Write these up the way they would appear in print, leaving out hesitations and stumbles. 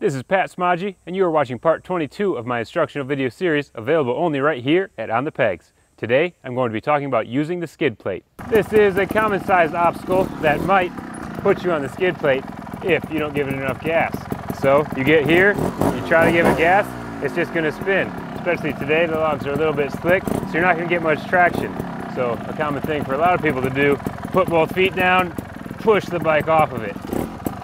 This is Pat Smodgy, and you are watching part 22 of my instructional video series, available only right here at On The Pegs. Today, I'm going to be talking about using the skid plate. This is a common sized obstacle that might put you on the skid plate if you don't give it enough gas. So you get here, you try to give it gas, it's just going to spin. Especially today, the logs are a little bit slick, so you're not going to get much traction. So a common thing for a lot of people to do, put both feet down, push the bike off of it.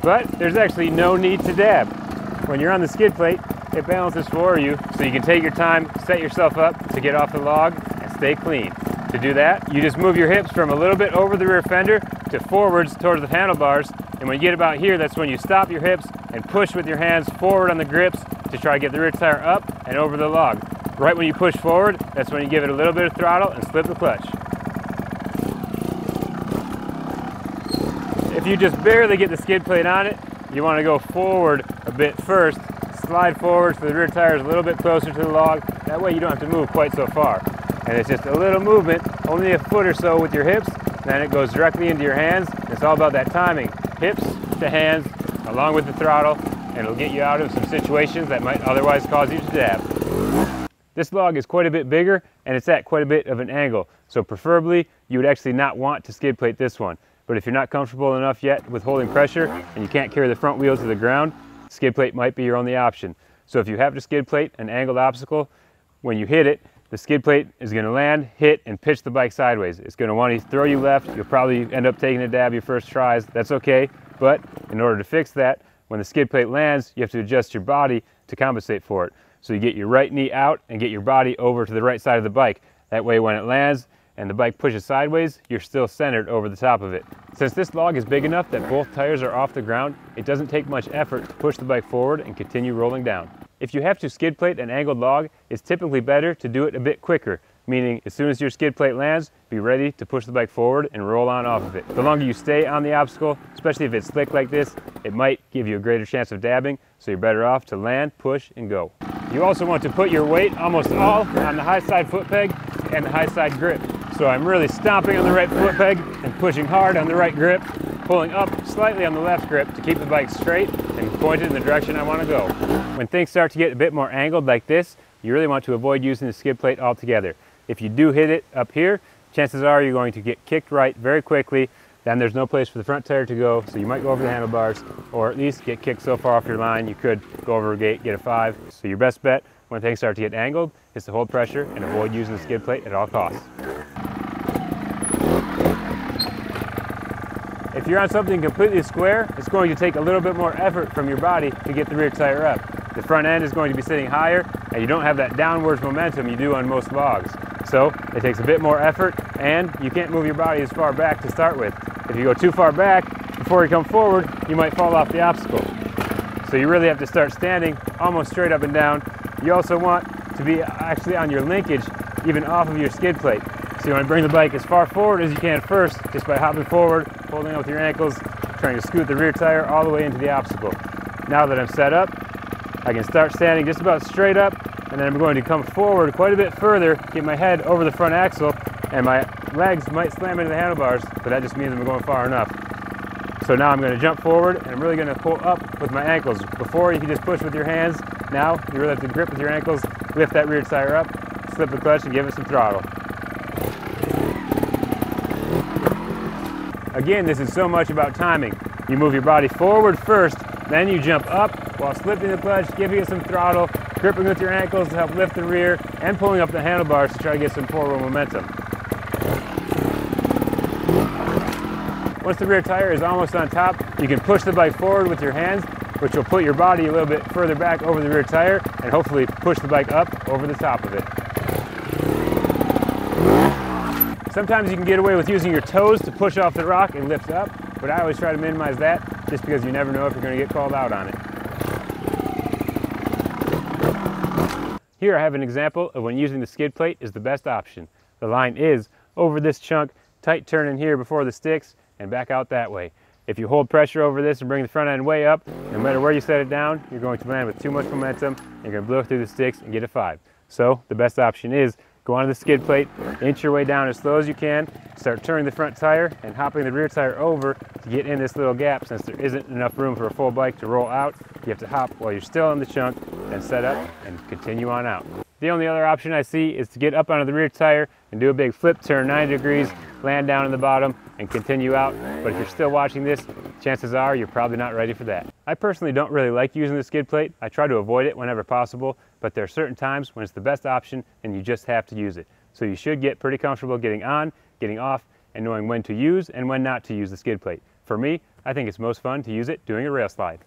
But there's actually no need to dab. When you're on the skid plate, it balances for you, so you can take your time, set yourself up to get off the log and stay clean. To do that, you just move your hips from a little bit over the rear fender to forwards towards the handlebars, and when you get about here, that's when you stop your hips and push with your hands forward on the grips to try to get the rear tire up and over the log. Right when you push forward, that's when you give it a little bit of throttle and slip the clutch. If you just barely get the skid plate on it, you want to go forward a bit first, slide forward so the rear tire is a little bit closer to the log. That way you don't have to move quite so far. And it's just a little movement, only a foot or so with your hips, then it goes directly into your hands. It's all about that timing. Hips to hands, along with the throttle, and it'll get you out of some situations that might otherwise cause you to dab. This log is quite a bit bigger, and it's at quite a bit of an angle, so preferably you would actually not want to skid plate this one. But if you're not comfortable enough yet with holding pressure and you can't carry the front wheel to the ground, skid plate might be your only option. So if you have to skid plate an angled obstacle, when you hit it, the skid plate is going to land, hit, and pitch the bike sideways. It's going to want to throw you left. You'll probably end up taking a dab your first tries. That's okay, but in order to fix that, when the skid plate lands, you have to adjust your body to compensate for it. So you get your right knee out and get your body over to the right side of the bike. That way when it lands and the bike pushes sideways, you're still centered over the top of it. Since this log is big enough that both tires are off the ground, it doesn't take much effort to push the bike forward and continue rolling down. If you have to skid plate an angled log, it's typically better to do it a bit quicker, meaning as soon as your skid plate lands, be ready to push the bike forward and roll on off of it. The longer you stay on the obstacle, especially if it's slick like this, it might give you a greater chance of dabbing, so you're better off to land, push, and go. You also want to put your weight almost all on the high side foot peg and the high side grip. So I'm really stomping on the right foot peg and pushing hard on the right grip, pulling up slightly on the left grip to keep the bike straight and pointed in the direction I want to go. When things start to get a bit more angled like this, you really want to avoid using the skid plate altogether. If you do hit it up here, chances are you're going to get kicked right very quickly, then there's no place for the front tire to go, so you might go over the handlebars, or at least get kicked so far off your line you could go over a gate, get a 5. So your best bet when things start to get angled is to hold pressure and avoid using the skid plate at all costs. If you're on something completely square, it's going to take a little bit more effort from your body to get the rear tire up. The front end is going to be sitting higher, and you don't have that downwards momentum you do on most logs. So it takes a bit more effort, and you can't move your body as far back to start with. If you go too far back, before you come forward, you might fall off the obstacle. So you really have to start standing almost straight up and down. You also want to be actually on your linkage, even off of your skid plate. So you want to bring the bike as far forward as you can first, just by hopping forward, holding up with your ankles, trying to scoot the rear tire all the way into the obstacle. Now that I'm set up, I can start standing just about straight up, and then I'm going to come forward quite a bit further, get my head over the front axle, and my legs might slam into the handlebars, but that just means I'm going far enough. So now I'm going to jump forward, and I'm really going to pull up with my ankles. Before, you can just push with your hands. Now, you really have to grip with your ankles, lift that rear tire up, slip the clutch, and give it some throttle. Again, this is so much about timing. You move your body forward first, then you jump up while slipping the clutch, giving it some throttle, gripping with your ankles to help lift the rear, and pulling up the handlebars to try to get some forward momentum. Once the rear tire is almost on top, you can push the bike forward with your hands, which will put your body a little bit further back over the rear tire and hopefully push the bike up over the top of it. Sometimes you can get away with using your toes to push off the rock and lift up, but I always try to minimize that just because you never know if you're going to get called out on it. Here I have an example of when using the skid plate is the best option. The line is over this chunk, tight turn in here before the sticks, and back out that way. If you hold pressure over this and bring the front end way up, no matter where you set it down, you're going to land with too much momentum, and you're going to blow through the sticks and get a 5. So the best option is Go onto the skid plate, inch your way down as slow as you can, start turning the front tire and hopping the rear tire over to get in this little gap. Since there isn't enough room for a full bike to roll out, you have to hop while you're still in the chunk, then set up and continue on out. The only other option I see is to get up onto the rear tire and do a big flip turn 90 degrees, land down in the bottom and continue out. But if you're still watching this, chances are you're probably not ready for that. I personally don't really like using the skid plate. I try to avoid it whenever possible, but there are certain times when it's the best option and you just have to use it. So you should get pretty comfortable getting on, getting off, and knowing when to use and when not to use the skid plate. For me, I think it's most fun to use it doing a rail slide.